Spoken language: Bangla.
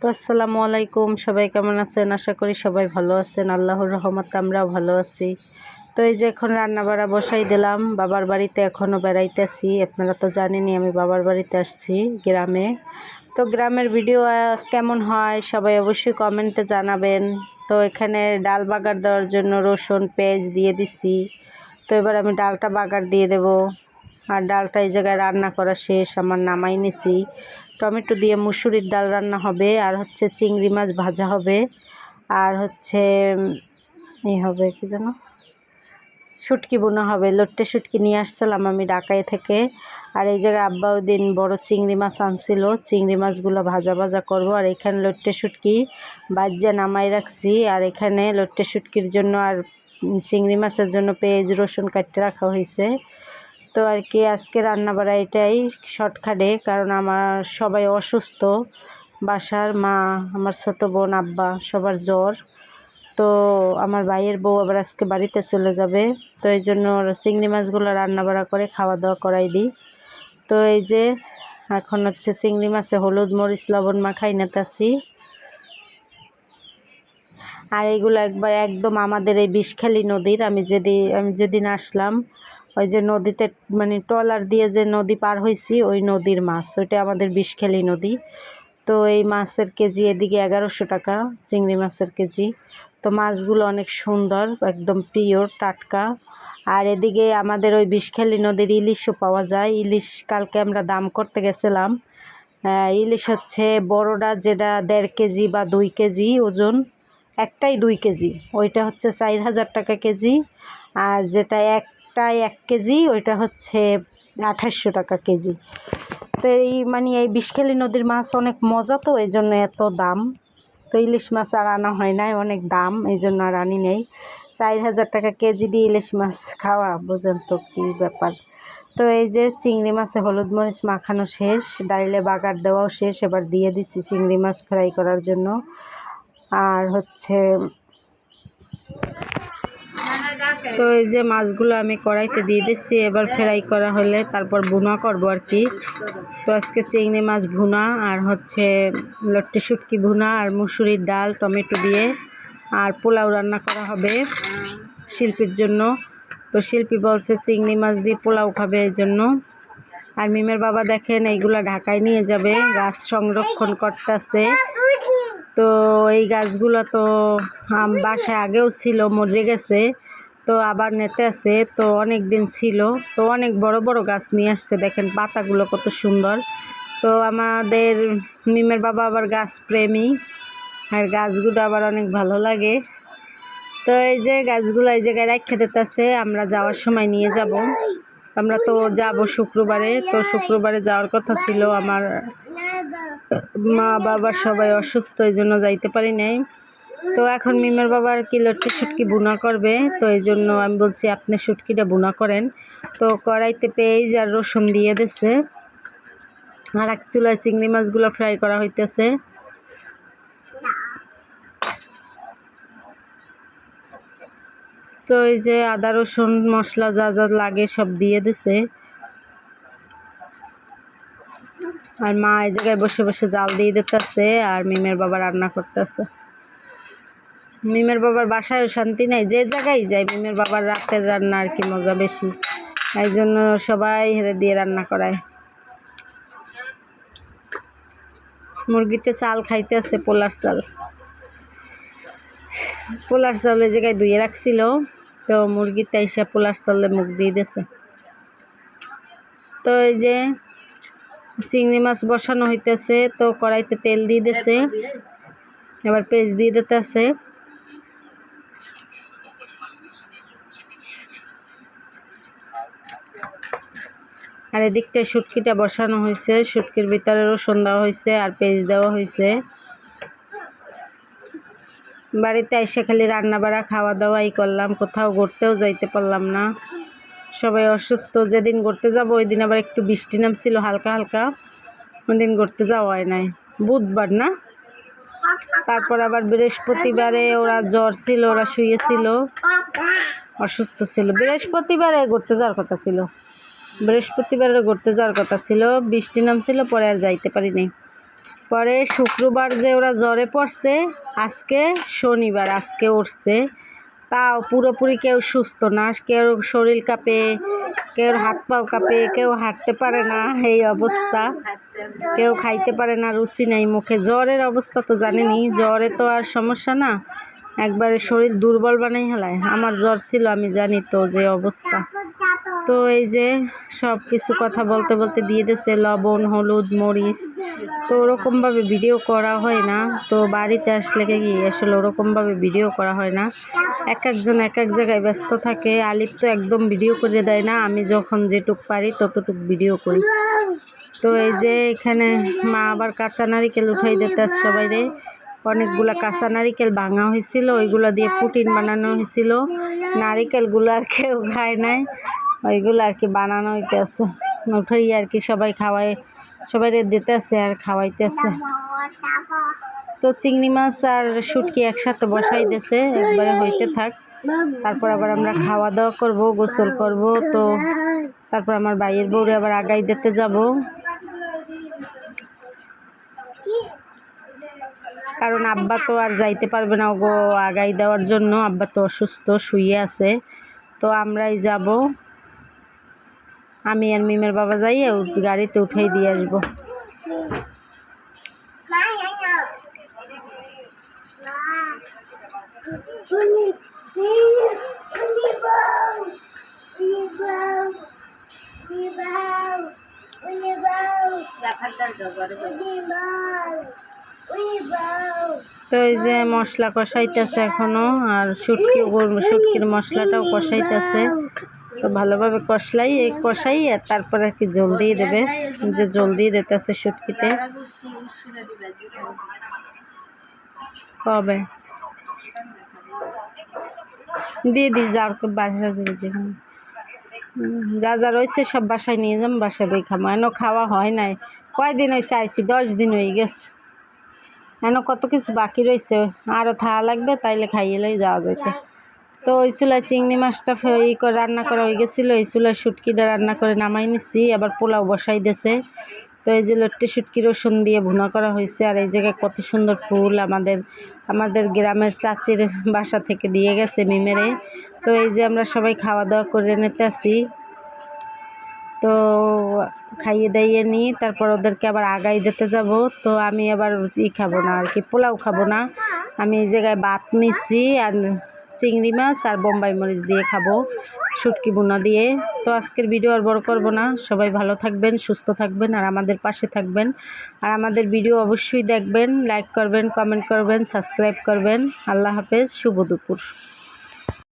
তো আসসালামু আলাইকুম, সবাই কেমন আছেন? আশা করি সবাই ভালো আছেন। আল্লাহর রহমতে আমরাও ভালো আছি। তো এই যে এখন রান্না বাড়া বসাই দিলাম। বাবার বাড়িতে এখনও বেড়াইতেছি। আপনারা তো জানেনই আমি বাবার বাড়িতে আসছি গ্রামে। তো গ্রামের ভিডিও কেমন হয় সবাই অবশ্যই কমেন্টে জানাবেন। তো এখানে ডাল বাগার দেওয়ার জন্য রসুন পেঁয়াজ দিয়ে দিছি। তো এবার আমি ডালটা বাগার দিয়ে দেব। আর ডালটা এই জায়গায় রান্না করা শেষ, আমার নামাই নিছি। টমেটো দিয়ে মুসুরির ডাল রান্না হবে, আর হচ্ছে চিংড়ি মাছ ভাজা হবে, আর হচ্ছে হবে কি যেন শুটকি বোনা হবে। লট্টে শুটকি নিয়ে আসছিলাম আমি ঢাকায় থেকে। আর এই জায়গায় আব্বা ওই দিন বড় চিংড়ি মাছ আনছিল, চিংড়ি মাছগুলো ভাজা ভাজা করব। আর এখানে লট্টে শুটকি ভাজা নামাই রাখছি। আর এখানে লট্টে শুটকির জন্য আর চিংড়ি মাছের জন্য পেঁয়াজ রসুন কাটতে রাখা হয়েছে। তো আর কি আজকে রান্নাবাড়া এটাই শর্টকাটে, কারণ আমার সবাই অসুস্থ, বাসার মা, আমার ছোট বোন, আব্বা সবার জ্বর। তো আমার ভাইয়ের বউ আবার আজকে বাড়িতে চলে যাবে। তো এই জন্য চিংড়ি মাছগুলো রান্নাবাড়া করে খাওয়া দাওয়া করাই দিই। তো এই যে এখন হচ্ছে চিংড়ি মাছে হলুদ মরিচ লবণ মাখাই নিতেছি। আর এইগুলো একদম আমাদের এই বিষখালী নদীর, আমি যেদিন আসলাম ওই যে নদীতে মানে ট্রলার দিয়ে যে নদী পার হয়েছি ওই নদীর মাছ, ওইটা আমাদের বিষখালী নদী। তো এই মাছের কেজি এদিকে 1100 টাকা, চিংড়ি মাছের কেজি। তো মাছগুলো অনেক সুন্দর, একদম পিওর টাটকা। আর এদিকে আমাদের ওই বিষখালী নদীর ইলিশও পাওয়া যায়। ইলিশ কালকে আমরা দাম করতে গেছিলাম। ইলিশ হচ্ছে বড়টা, যেটা 1.5 কেজি বা 2 কেজি ওজন, একটাই 2 কেজি, ওইটা হচ্ছে 4000 টাকা কেজি। আর যেটা একটাই 1 কেজি ওইটা হচ্ছে 2800 টাকা কেজি। তো এই বিষখালী নদীর মাছ অনেক মজা, তো এই জন্য এত দাম। তো ইলিশ মাছ আর আনা হয় নাই, অনেক দাম, এই জন্য আর আনি নেই। 4000 টাকা কেজি দিয়ে ইলিশ মাছ খাওয়া, বোঝেন তো কী ব্যাপার। তো এই যে চিংড়ি মাছে হলুদ মরিচ মাখানো শেষ, ডাইলে বাগার দেওয়াও শেষ। এবার দিয়ে দিচ্ছি চিংড়ি মাছ ফ্রাই করার জন্য। আর হচ্ছে তো এই যে মাছগুলো আমি কড়াইতে দিয়ে দিচ্ছি, এবার ফ্রাই করা হলে তারপর ভুনা করবো আর কি। তো আজকে চিংড়ি মাছ ভুনা, আর হচ্ছে লট্টে শুটকি ভুনা, আর মুসুরির ডাল টমেটো দিয়ে, আর পোলাও রান্না করা হবে শিল্পীর জন্য। তো শিল্পী বলছে চিংড়ি মাছ দিয়ে পোলাও খাবে, এই জন্য। আর মিমের বাবা দেখেন এইগুলা ঢাকায় নিয়ে যাবে, গাছ সংরক্ষণ করতেছে। তো এই গাছগুলো তো বাসায় আগেও ছিল, মরে গেছে, তো আবার নেতে আছে। তো অনেক দিন ছিল, তো অনেক বড় বড় গাছ নিয়ে আসছে, দেখেন পাতাগুলো কত সুন্দর। তো আমাদের মিমের বাবা আবার গাছ প্রেমী, আর গাছগুলো আবার অনেক ভালো লাগে। তো এই যে গাছগুলো এই জায়গায় রেখে দিতেছে, আমরা যাওয়ার সময় নিয়ে যাব। আমরা তো যাব শুক্রবারে, তো শুক্রবারে যাওয়ার কথা ছিল, আমার মা বাবা সবাই অসুস্থ, এই জন্য যাইতে পারি নাই। তো এখন মিমের বাবা আর কি লট্টে শুটকি ভুনা করবে, তো এই জন্য আমি বলছি আপনি শুটকিটা ভুনা করেন। তো কড়াইতে পেঁয়াজ আর রসুন দিয়ে দিচ্ছে, আর এক চুলায় চিংড়ি মাছগুলো ফ্রাই করা হইতেছে। তো এই যে আদা রসুন মশলা যা যা লাগে সব দিয়ে দিছে। আর মা এই জায়গায় বসে বসে জাল দিয়ে দিতেছে, আর মিমের বাবা রান্না করতেছে। মিমের বাবার বাসায়ও শান্তি নেই, যে জায়গায় যায় মিমের বাবার রাতের রান্না আর কি মজা বেশি, এই জন্য সবাই হেরে দিয়ে রান্না করায়। মুরগিতে চাল খাইতেছে, পোলার চাল। পোলার চাল এই জায়গায় ধুয়ে রাখছিল, তো মুরগিতে এসে পোলার চালে মুখ দিয়ে দিয়েছে। তো এই যে চিংড়ি মাছ বসানো হইতেছে, তো কড়াইতে তেল দিয়ে দিয়েছে, এবার পেঁয়াজ দিয়ে দিতেছে। আর এদিকটায় শুটকিটা বসানো হয়েছে, শুটকির ভিতরে রসুন দেওয়া হয়েছে আর পেঁয়াজ দেওয়া হয়েছে। বাড়িতে এসে খালি রান্না বাড়া খাওয়া দাওয়াই করলাম, কোথাও ঘুরতেও যাইতে পারলাম না, সবাই অসুস্থ। যেদিন ঘুরতে যাব ওই দিন আবার একটু বৃষ্টি নামছিল হালকা হালকা, ওই দিন ঘুরতে যাওয়া হয় নাই। বুধবার না, তারপর আবার বৃহস্পতিবারে ওরা জ্বর ছিল, ওরা শুয়েছিল, অসুস্থ ছিল। বৃহস্পতিবারে ঘুরতে যাওয়ার কথা ছিল, বৃহস্পতিবারে ঘুরতে যাওয়ার কথা ছিল, বৃষ্টি নামছিল, পরে আর যাইতে পারি নাই। পরে শুক্রবার যে ওরা জ্বরে পড়ছে, আজকে শনিবার, আজকে উঠছে, তাও পুরোপুরি কেউ সুস্থ না, কেউ শরীর কাঁপে, কেউ হাত পাও কাঁপে, কেউ হাঁটতে পারে না, এই অবস্থা। কেউ খাইতে পারে না, রুচি নেই মুখে। জ্বরের অবস্থা তো জানেনি, জ্বরে তো আর সমস্যা না, একবারে শরীর দুর্বল বানাই হেলায়। আমার জ্বর ছিল, আমি জানি তো যে অবস্থা। তো এই যে সব কিছু কথা বলতে বলতে দিয়ে দিয়েছে লবণ, হলুদ, মরিচ। তো ওরকমভাবে ভিডিও করা হয় না, তো বাড়িতে আসলে কি আসলে ওরকমভাবে ভিডিও করা হয় না, এক একজন এক এক জায়গায় ব্যস্ত থাকে। আলিফ তো একদম ভিডিও করে দেয় না, আমি যখন যেটুক পারি ততটুক ভিডিও করি। তো এই যে এখানে মা আবার কাঁচা নারিকেল উঠাই দিতে সবাইরে। অনেকগুলা কাঁচা নারিকেল ভাঙা হয়েছিল, ওইগুলো দিয়ে পুটিন বানানো হয়েছিল। নারিকেলগুলো আর কেউ খায় নাই, ওইগুলো আর কি বানানো হইতেছে, উঠেই আর কি সবাই খাওয়াই, সবাই দিতেছে আর খাওয়াইতেছে। তো চিংড়ি মাছ আর শুটকি একসাথে বসাই দিয়েছে, একবারে হইতে থাক, তারপর আবার আমরা খাওয়া দাওয়া করব, গোসল করব। তো তারপর আমার ভাইয়ের বউরে আবার আগাই দিতে যাব, কারণ আব্বা তো আর যাইতে পারবে না গো আগাই দেওয়ার জন্য, আব্বা তো অসুস্থ, শুয়ে আছে। তো আমরাই যাব, আমি আর মিমের বাবা যাইয়ে গাড়িতে উঠাই দিয়ে আসবো। তো এই যে মশলা কষাইতেছে এখনো, আর শুটকির মশলাটাও কষাইতেছে। তো ভালোভাবে কষাই আর তারপর আর কি জল দিয়ে দেবে, যে জল দিয়ে দিতেছে শুটকিতে। কবে দিয়ে দিই, যা বাসা দিয়ে দিই, যা যা রয়েছে সব বাসায় নিয়ে যাম, বাসায় বই খাবো। এনো খাওয়া হয় নাই, কয়দিন হয়েছে আইছি, 10 দিন হয়ে গেছে, এনো কত কিছু বাকি রয়েছে, আরও থাকা লাগবে, তাইলে খাইয়েলেই যাওয়া যেত। তো ওই চুলায় চিংড়ি মাছটা রান্না করা হয়ে গেছিলো, এই চুলায় শুটকিটা রান্না করে নামাই নিচ্ছি, আবার পোলাও বসাই দিয়েছে। তো এই যে লট্টি শুটকি রসুন দিয়ে ভুনা করা হয়েছে, আর এই জায়গায় কত সুন্দর ফুল আমাদের গ্রামের চাচির বাসা থেকে দিয়ে গেছে মিমেরে। তো এই যে আমরা সবাই খাওয়া দাওয়া করে নিতে আসি, তো খাইয়ে দাইয়ে নিই, তারপর ওদেরকে আবার আগাই দিতে যাব। তো আমি আবার খাবো না আর কি, পোলাও খাবো না, আমি এই জায়গায় ভাত নিচ্ছি আর চিংড়ি মাছ আর বোম্বাই মরিচ দিয়ে খাবো, শুটকি ভুনা দিয়ে। তো আজকের ভিডিও আর বড় করব না, সবাই ভালো থাকবেন, সুস্থ থাকবেন, আর আমাদের পাশে থাকবেন, আর আমাদের ভিডিও অবশ্যই দেখবেন, লাইক করবেন, কমেন্ট করবেন, সাবস্ক্রাইব করবেন। আল্লাহ হাফেজ, শুভ দুপুর।